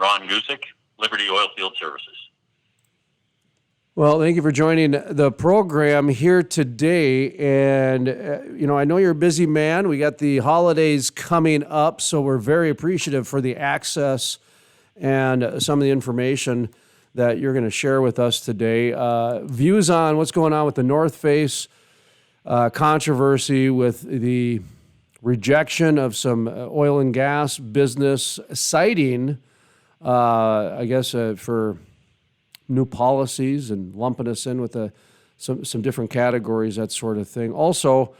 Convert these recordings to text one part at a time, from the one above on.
Ron Gusek, Liberty Oilfield Services. Well, thank you for joining the program here today. And, I know you're a busy man. We got the holidays coming up, so we're very appreciative for the access and some of the information that you're going to share with us today. Views on what's going on with the North Face controversy with the rejection of some oil and gas business, citing, for new policies and lumping us in with some different categories, that sort of thing. Also,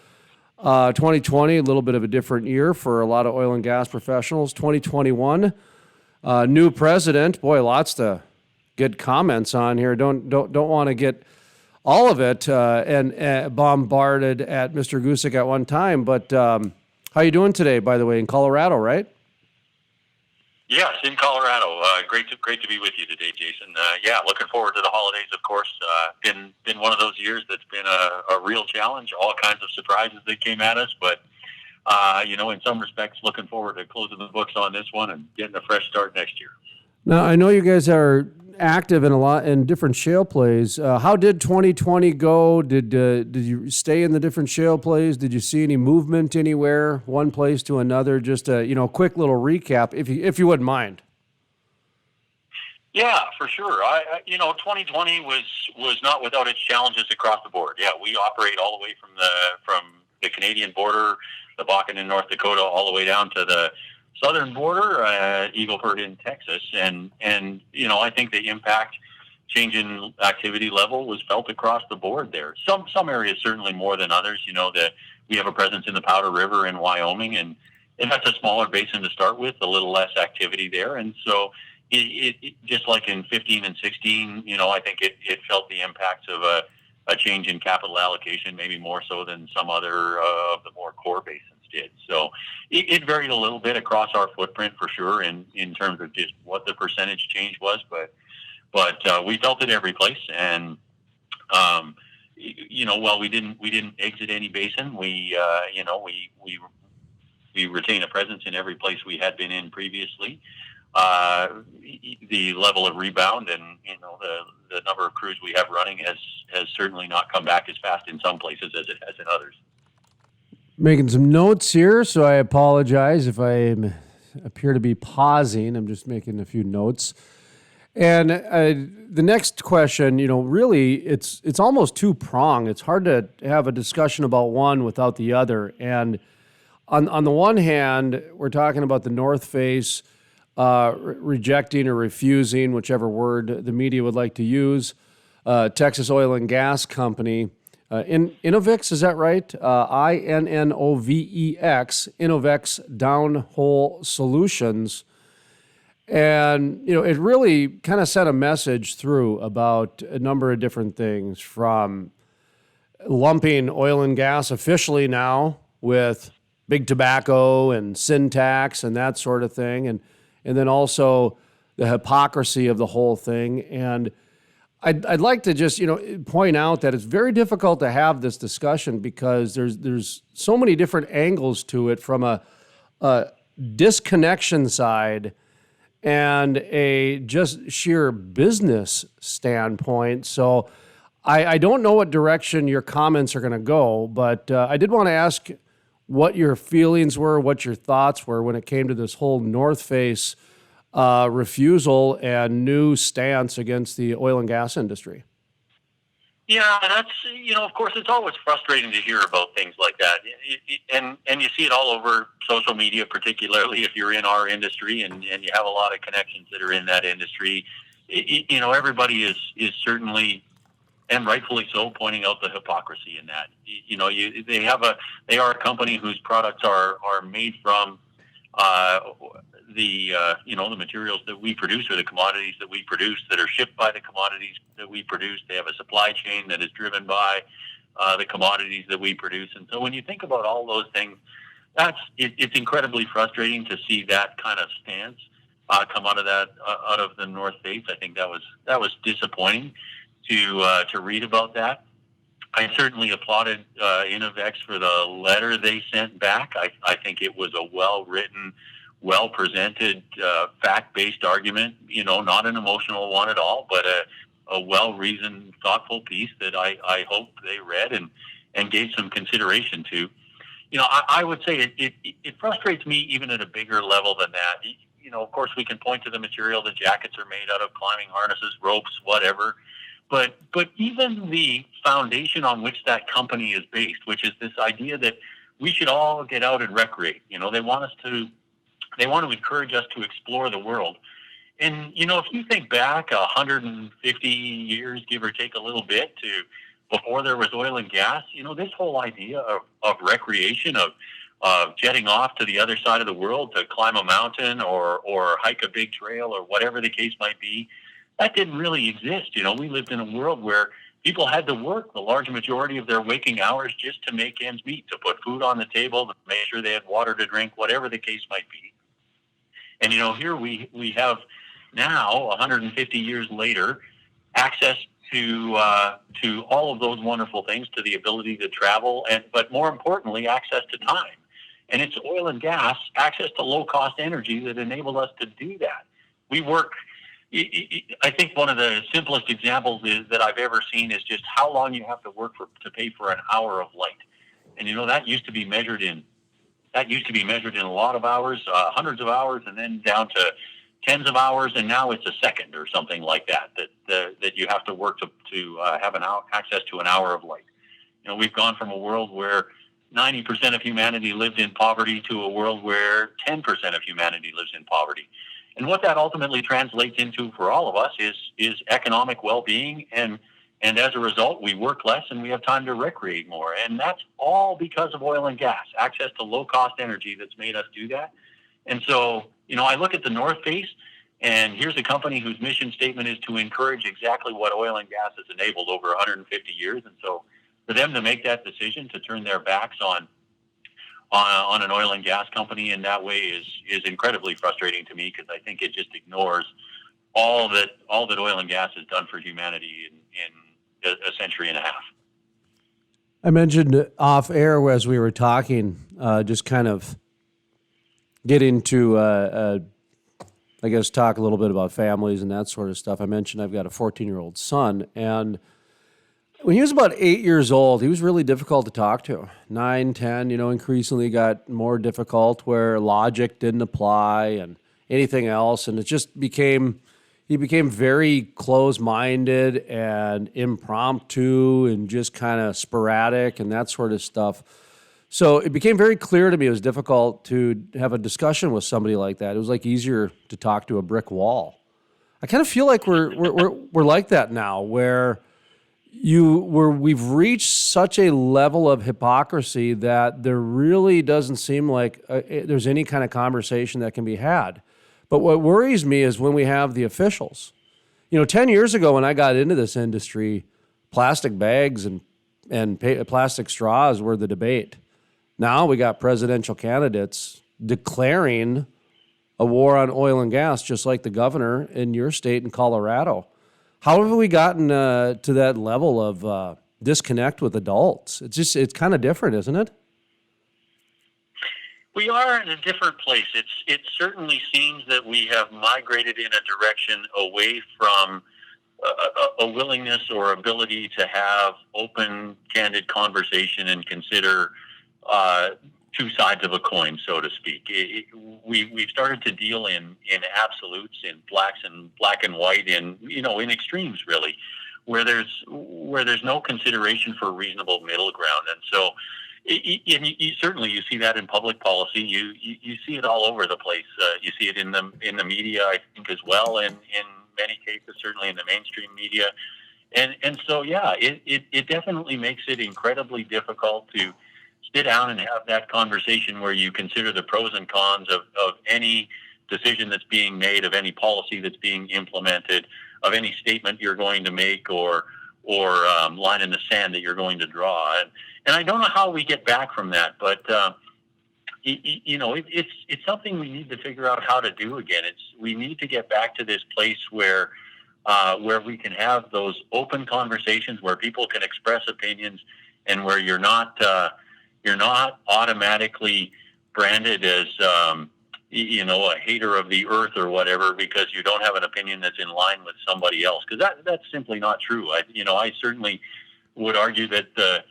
2020, a little bit of a different year for a lot of oil and gas professionals. 2021, new president. Boy, lots to get comments on here. Don't want to get all of it and bombarded at Mr. Gusek at one time. But how you doing today, by the way, in Colorado, right? Yes, in Colorado. Great to be with you today, Jason. Looking forward to the holidays, of course. Been one of those years that's been a real challenge. All kinds of surprises that came at us, but in some respects, looking forward to closing the books on this one and getting a fresh start next year. Now, I know you guys are active in different shale plays. How did 2020 go? Did you stay in the different shale plays? Did you see any movement anywhere, one place to another? Just a quick little recap, if you wouldn't mind. Yeah, for sure. 2020 was not without its challenges across the board. Yeah, we operate all the way from the Canadian border, the Bakken in North Dakota, all the way down to the southern border, Eagle Ford in Texas, and I think the impact, change in activity level was felt across the board there. Some areas certainly more than others. That we have a presence in the Powder River in Wyoming, and that's a smaller basin to start with, a little less activity there, and so it just like in 15 and 16, I think it felt the impacts of a change in capital allocation, maybe more so than some other of the more core basins did. So it varied a little bit across our footprint for sure in terms of just what the percentage change was, but we felt it every place. And while we didn't exit any basin, we retain a presence in every place we had been in previously. The level of rebound and the number of crews we have running has certainly not come back as fast in some places as it has in others. Making some notes here, so I apologize if I appear to be pausing. I'm just making a few notes. And the next question, really, it's almost two-pronged. It's hard to have a discussion about one without the other. And on the one hand, we're talking about the North Face rejecting or refusing, whichever word the media would like to use, Texas Oil and Gas Company. Innovex, is that right? INNOVEX, Innovex Downhole Solutions. And, it really kind of sent a message through about a number of different things, from lumping oil and gas officially now with big tobacco and sin tax and that sort of thing. And then also the hypocrisy of the whole thing. And I'd like to just, point out that it's very difficult to have this discussion because there's so many different angles to it, from a disconnection side and a just sheer business standpoint. So I don't know what direction your comments are going to go, but I did want to ask what your feelings were, what your thoughts were when it came to this whole North Face refusal and new stance against the oil and gas industry. Yeah, that's, of course, it's always frustrating to hear about things like that. And you see it all over social media, particularly if you're in our industry and you have a lot of connections that are in that industry. Everybody is certainly, and rightfully so, pointing out the hypocrisy in that. They are a company whose products are made from the materials that we produce, or the commodities that we produce, that are shipped by the commodities that we produce. They have a supply chain that is driven by the commodities that we produce. And so when you think about all those things, it's incredibly frustrating to see that kind of stance come out of the North Face. I think that was disappointing to read about that. I certainly applauded Innovex for the letter they sent back. I think it was a well-written, well-presented, fact-based argument, not an emotional one at all, but a well-reasoned, thoughtful piece that I hope they read and gave some consideration to. I would say it frustrates me even at a bigger level than that. Of course, we can point to the material. The jackets are made out of climbing harnesses, ropes, whatever. But even the foundation on which that company is based, which is this idea that we should all get out and recreate. They want to encourage us to explore the world. And, if you think back 150 years, give or take a little bit, to before there was oil and gas, this whole idea of recreation, of jetting off to the other side of the world to climb a mountain or hike a big trail or whatever the case might be, that didn't really exist. We lived in a world where people had to work the large majority of their waking hours just to make ends meet, to put food on the table, to make sure they had water to drink, whatever the case might be. And, here we have now, 150 years later, access to all of those wonderful things, to the ability to travel, but more importantly, access to time. And it's oil and gas, access to low-cost energy that enabled us to do that. We work. I think one of the simplest examples that I've ever seen is just how long you have to work to pay for an hour of light. And that used to be measured in a lot of hours, hundreds of hours, and then down to tens of hours, and now it's a second or something like that you have to work to have access to an hour of light. We've gone from a world where 90% of humanity lived in poverty to a world where 10% of humanity lives in poverty. And what that ultimately translates into for all of us is economic well-being, and as a result, we work less and we have time to recreate more. And that's all because of oil and gas, access to low-cost energy that's made us do that. And so, I look at the North Face, and here's a company whose mission statement is to encourage exactly what oil and gas has enabled over 150 years. And so for them to make that decision to turn their backs on an oil and gas company in that way is incredibly frustrating to me, because I think it just ignores all that oil and gas has done for humanity in a century and a half. I mentioned off air as we were talking, just kind of get into, I guess, talk a little bit about families and that sort of stuff. I mentioned I've got a 14-year-old son, and when he was about 8 years old, he was really difficult to talk to. 9, 10, increasingly got more difficult, where logic didn't apply and anything else. And it just he became very close-minded and impromptu and just kind of sporadic and that sort of stuff. So it became very clear to me it was difficult to have a discussion with somebody like that. It was like easier to talk to a brick wall. I kind of feel like we're like that now, where we've reached such a level of hypocrisy that there really doesn't seem like there's any kind of conversation that can be had. But what worries me is when we have the officials. 10 years ago when I got into this industry, plastic bags and plastic straws were the debate. Now we got presidential candidates declaring a war on oil and gas, just like the governor in your state in Colorado. How have we gotten to that level of disconnect with adults? It's kind of different, isn't it? We are in a different place. It certainly seems that we have migrated in a direction away from a willingness or ability to have open, candid conversation and consider two sides of a coin, so to speak. We've started to deal in absolutes, in black and white, in extremes, really, where there's no consideration for a reasonable middle ground. And so, certainly you see that in public policy. You see it all over the place. You see it in the media, I think, as well, and in many cases, certainly in the mainstream media. And so, yeah, it definitely makes it incredibly difficult to sit down and have that conversation where you consider the pros and cons of any decision that's being made, of any policy that's being implemented, of any statement you're going to make, or line in the sand that you're going to draw. And I don't know how we get back from that, but it's something we need to figure out how to do again. We need to get back to this place where we can have those open conversations, where people can express opinions, and where you're not automatically branded as a hater of the earth or whatever because you don't have an opinion that's in line with somebody else, because that's simply not true. I certainly would argue that the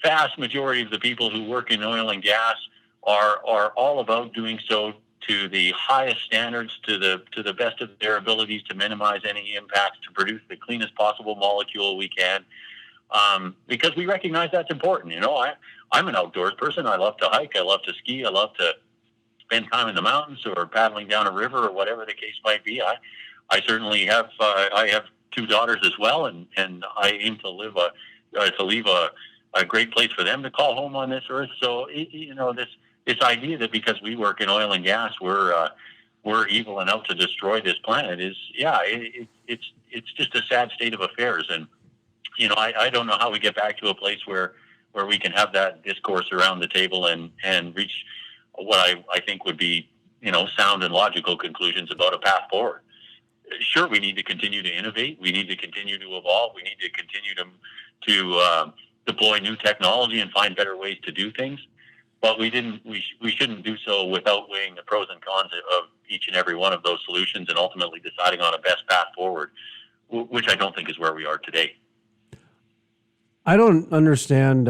vast majority of the people who work in oil and gas are all about doing so to the highest standards, to the best of their abilities to minimize any impacts, to produce the cleanest possible molecule we can, because we recognize that's important. I'm an outdoors person. I love to hike. I love to ski. I love to spend time in the mountains or paddling down a river or whatever the case might be. I certainly have I have two daughters as well, and I aim to leave a great place for them to call home on this earth. So this idea that because we work in oil and gas, we're evil and out to destroy this planet it's just a sad state of affairs. And I don't know how we get back to a place where we can have that discourse around the table and reach what I think would be sound and logical conclusions about a path forward. Sure, we need to continue to innovate. We need to continue to evolve. We need to continue to deploy new technology and find better ways to do things. But we shouldn't do so without weighing the pros and cons of each and every one of those solutions and ultimately deciding on a best path forward, which I don't think is where we are today. I don't understand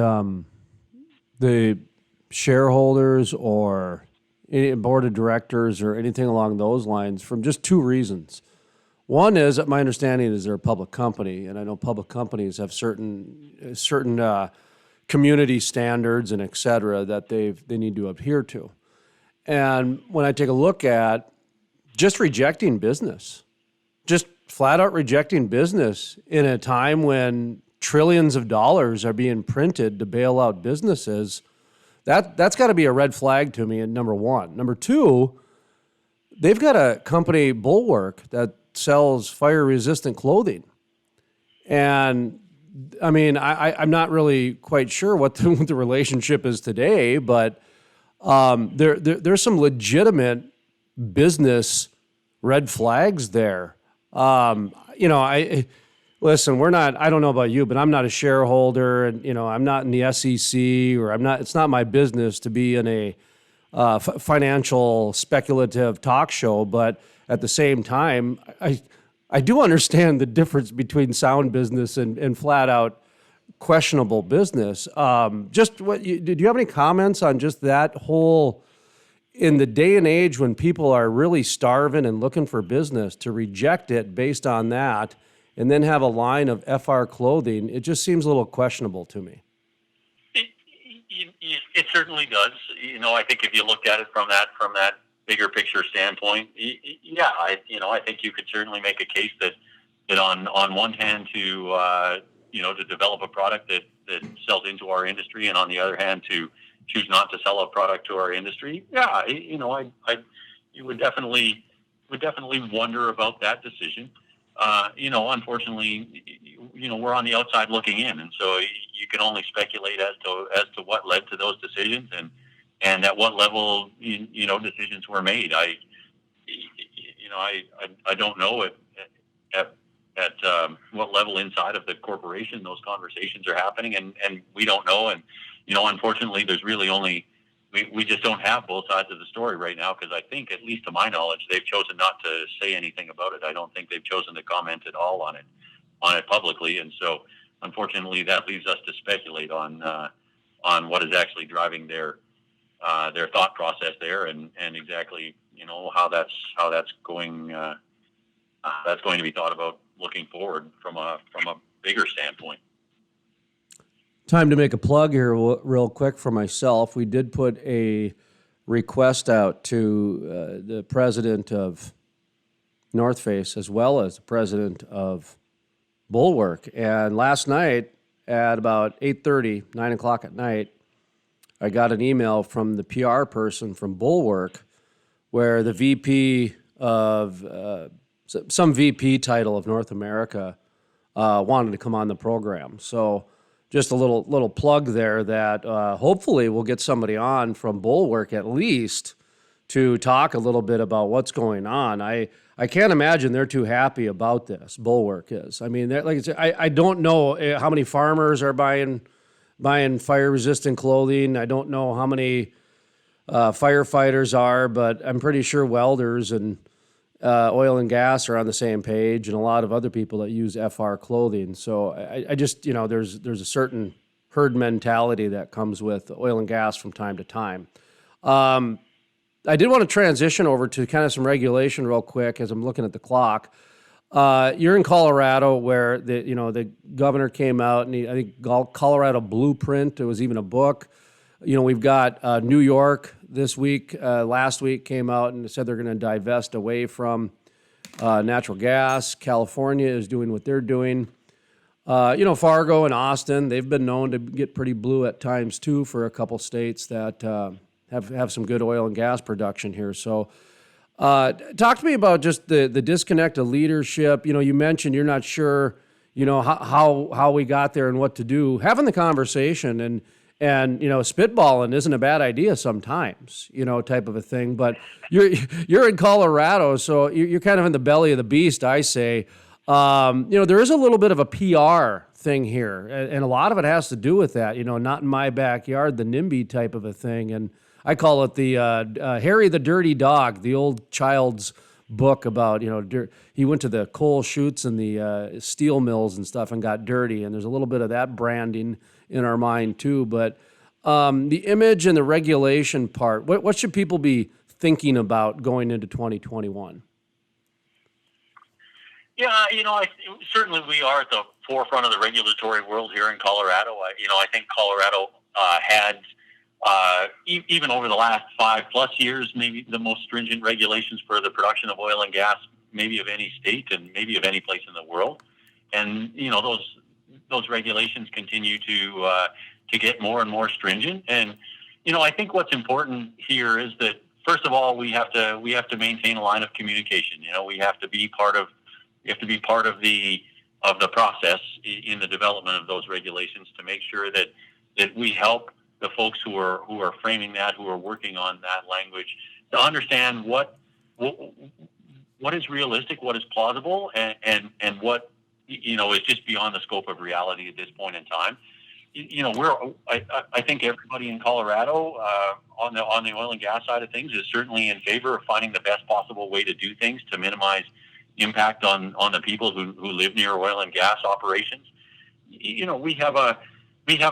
the shareholders or any board of directors or anything along those lines from just two reasons. One is, my understanding is they're a public company, and I know public companies have certain community standards and et cetera that they need to adhere to. And when I take a look at just rejecting business, just flat out rejecting business in a time when trillions of dollars are being printed to bail out businesses, that's got to be a red flag to me, number one. Number two, they've got a company, Bulwark, that sells fire-resistant clothing. And I mean, I'm not really quite sure what the relationship is today, but there's some legitimate business red flags there. Listen, I don't know about you, but I'm not a shareholder, and I'm not in the SEC, or it's not my business to be in a financial speculative talk show. But at the same time, I do understand the difference between sound business and flat out questionable business. Did you have any comments on just that whole, in the day and age when people are really starving and looking for business, to reject it based on that and then have a line of FR clothing? It just seems a little questionable to me. It certainly does. I think if you look at it from that bigger picture standpoint, I think you could certainly make a case that on one hand to develop a product that sells into our industry, and on the other hand to choose not to sell a product to our industry. You would definitely wonder about that decision. Unfortunately, we're on the outside looking in, and so you can only speculate as to what led to those decisions and at what level decisions were made. I don't know at what level inside of the corporation those conversations are happening, and we don't know. And unfortunately, there's really only we just don't have both sides of the story right now, because I think, at least to my knowledge, they've chosen not to say anything about it. I don't think they've chosen to comment at all on it publicly, and so unfortunately that leaves us to speculate on what is actually driving their thought process there, and exactly how that's going to be thought about looking forward from a bigger standpoint. Time to make a plug here real quick for myself. We did put a request out to the president of North Face as well as the president of Bulwark. And last night at about 8:30, 9 o'clock at night, I got an email from the PR person from Bulwark where the VP of some VP title of North America wanted to come on the program. So just a little plug there that hopefully we'll get somebody on from Bulwark at least to talk a little bit about what's going on. I can't imagine they're too happy about this. Bulwark is. I mean, like I said, I don't know how many farmers are buying fire-resistant clothing. I don't know how many firefighters are, but I'm pretty sure welders and oil and gas are on the same page, and a lot of other people that use FR clothing. So I just, there's a certain herd mentality that comes with oil and gas from time to time. I did want to transition over to kind of some regulation real quick as I'm looking at the clock. You're in Colorado, where the governor came out, and I think Colorado Blueprint. It was even a book. We've got New York this week. Last week came out and said they're going to divest away from natural gas. California is doing what they're doing. Fargo and Austin, they've been known to get pretty blue at times too for a couple states that have some good oil and gas production here. So talk to me about just the disconnect of leadership. You mentioned you're not sure, how we got there and what to do. Having the conversation and spitballing isn't a bad idea sometimes, type of a thing. But you're in Colorado, so you're kind of in the belly of the beast, I say. There is a little bit of a PR thing here, and a lot of it has to do with that, not in my backyard, the NIMBY type of a thing. And I call it the Harry the Dirty Dog, the old child's book about, he went to the coal chutes and the steel mills and stuff and got dirty. And there's a little bit of that branding in our mind too. But the image and the regulation part, what should people be thinking about going into 2021? Yeah, certainly we are at the forefront of the regulatory world here in Colorado. I think Colorado had, even over the last 5+ years, maybe the most stringent regulations for the production of oil and gas, maybe of any state and maybe of any place in the world. And, those regulations continue to get more and more stringent. And, I think what's important here is that, first of all, we have to maintain a line of communication. We have to be part of the process in the development of those regulations to make sure that we help the folks who are framing that, who are working on that language, to understand what is realistic, what is plausible, and what is just beyond the scope of reality at this point in time. I think everybody in Colorado on the oil and gas side of things is certainly in favor of finding the best possible way to do things to minimize impact on the people who live near oil and gas operations. We have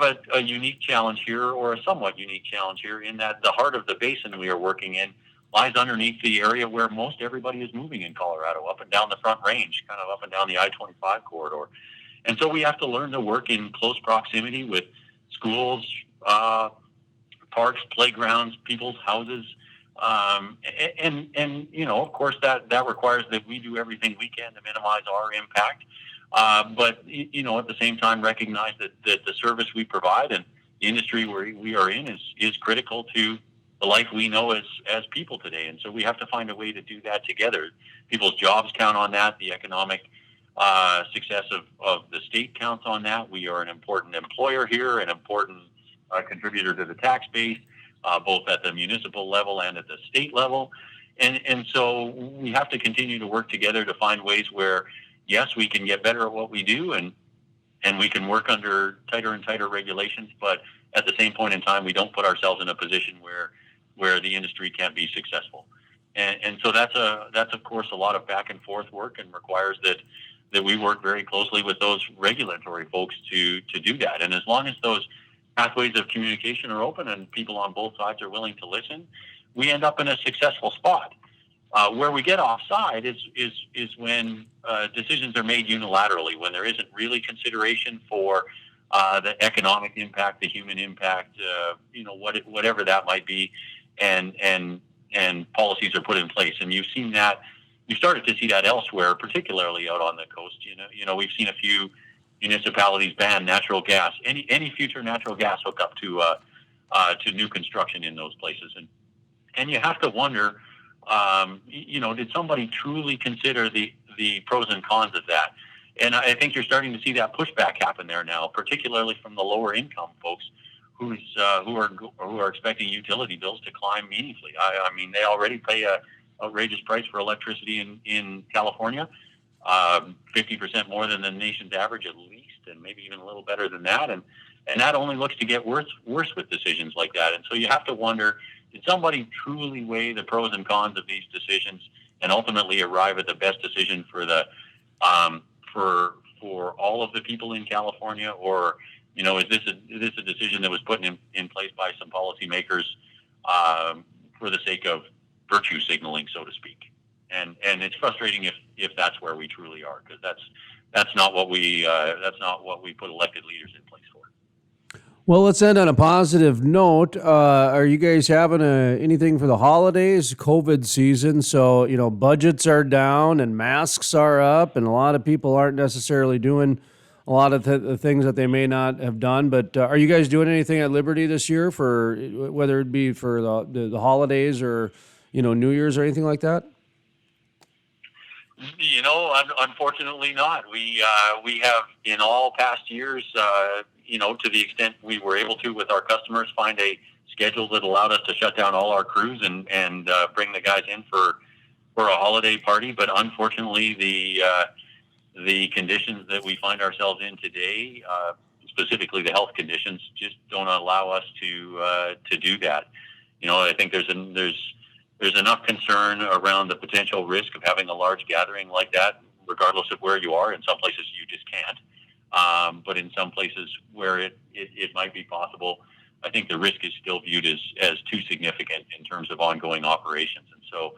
a unique challenge here, or a somewhat unique challenge here, in that the heart of the basin we are working in lies underneath the area where most everybody is moving in Colorado, up and down the Front Range, kind of up and down the I-25 corridor. And so we have to learn to work in close proximity with schools, parks, playgrounds, people's houses. Of course, that requires that we do everything we can to minimize our impact. But at the same time, recognize that the service we provide and the industry we are in is critical to the life we know as people today. And so we have to find a way to do that together. People's jobs count on that. The economic success of the state counts on that. We are an important employer here, an important contributor to the tax base, both at the municipal level and at the state level. And so we have to continue to work together to find ways where, yes, we can get better at what we do, and we can work under tighter and tighter regulations, but at the same point in time, we don't put ourselves in a position where the industry can't be successful. And so that's of course a lot of back and forth work, and requires that we work very closely with those regulatory folks to do that. And as long as those pathways of communication are open and people on both sides are willing to listen, we end up in a successful spot. Where we get offside is when decisions are made unilaterally, when there isn't really consideration for the economic impact, the human impact, whatever that might be, and policies are put in place. And you've seen that. You started to see that elsewhere, particularly out on the coast. We've seen a few municipalities ban natural gas, any future natural gas hookup to new construction in those places, and you have to wonder, did somebody truly consider the pros and cons of that? And I think you're starting to see that pushback happen there now, particularly from the lower income folks who are expecting utility bills to climb meaningfully. I mean, they already pay a outrageous price for electricity in California, 50% more than the nation's average at least, and maybe even a little better than that. And that only looks to get worse with decisions like that. And so you have to wonder, did somebody truly weigh the pros and cons of these decisions and ultimately arrive at the best decision for the for all of the people in California, or is this a decision that was put in place by some policymakers for the sake of virtue signaling, so to speak? And it's frustrating if that's where we truly are, because that's not what we put elected leaders in place for. Well, let's end on a positive note. Are you guys having anything for the holidays, COVID season? So, budgets are down and masks are up, and a lot of people aren't necessarily doing a lot of the things that they may not have done. But are you guys doing anything at Liberty this year, for whether it be for the holidays or, New Year's or anything like that? Unfortunately not. We have in all past years, to the extent we were able to with our customers, find a schedule that allowed us to shut down all our crews and bring the guys in for a holiday party. But unfortunately, the conditions that we find ourselves in today, specifically the health conditions, just don't allow us to do that. I think there's enough concern around the potential risk of having a large gathering like that, regardless of where you are. In some places you just can't. But in some places where it might be possible, I think the risk is still viewed as too significant in terms of ongoing operations. And so,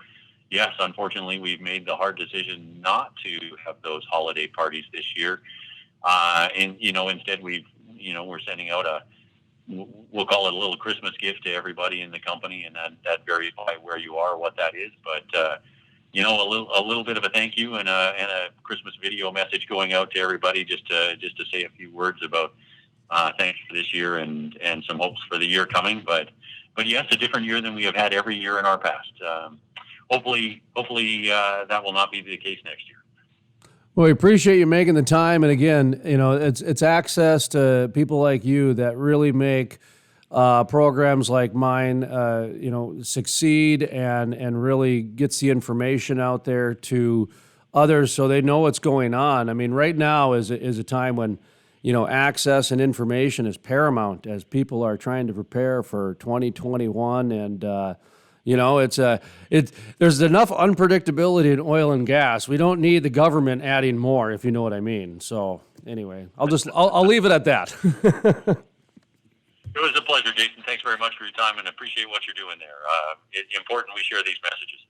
yes, unfortunately, we've made the hard decision not to have those holiday parties this year. Instead we're sending out we'll call it a little Christmas gift to everybody in the company, and that varies by where you are, what that is. But a little bit of a thank you and a Christmas video message going out to everybody, just to say a few words about thanks for this year and some hopes for the year coming. But yes, a different year than we have had every year in our past. Hopefully that will not be the case next year. Well, we appreciate you making the time. And again, it's access to people like you that really make programs like mine, succeed and really gets the information out there to others so they know what's going on. I mean, right now is a time when, access and information is paramount as people are trying to prepare for 2021. And, there's enough unpredictability in oil and gas. We don't need the government adding more, if you know what I mean. So anyway, I'll leave it at that. It was a pleasure, Jason. Thanks very much for your time, and appreciate what you're doing there. It's important we share these messages.